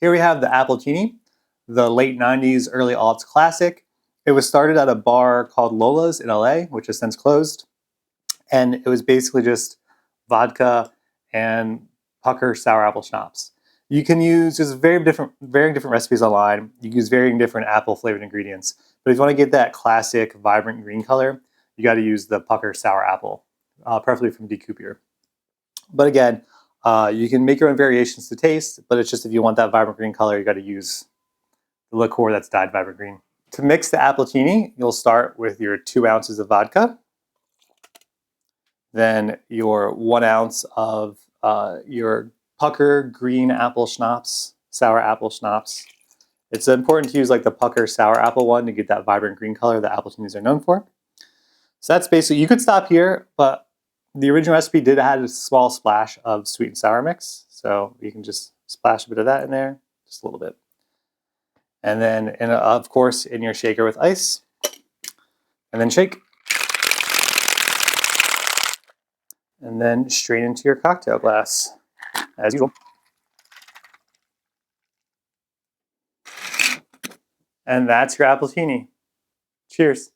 Here we have the Appletini, the late 90s, early aughts classic. It was started at a bar called Lola's in LA, which has since closed. And it was basically just vodka and pucker sour apple schnapps. You can use just varying different recipes online. You can use varying different apple flavored ingredients. But if you want to get that classic vibrant green color, you got to use the pucker sour apple, preferably from Decoupier. But again, you can make your own variations to taste, but it's just if you want that vibrant green color, you got to use the liqueur that's dyed vibrant green. To mix the Appletini, you'll start with your 2 ounces of vodka, then your 1 ounce of your pucker green apple schnapps, sour apple schnapps. It's important to use like the pucker sour apple one to get that vibrant green color that Appletinis are known for. So that's basically, you could stop here, but the original recipe did add a small splash of sweet and sour mix. So you can just splash a bit of that in there, just a little bit. And then, of course, in your shaker with ice, and then shake. And then straight into your cocktail glass, as usual. And that's your Appletini. Cheers.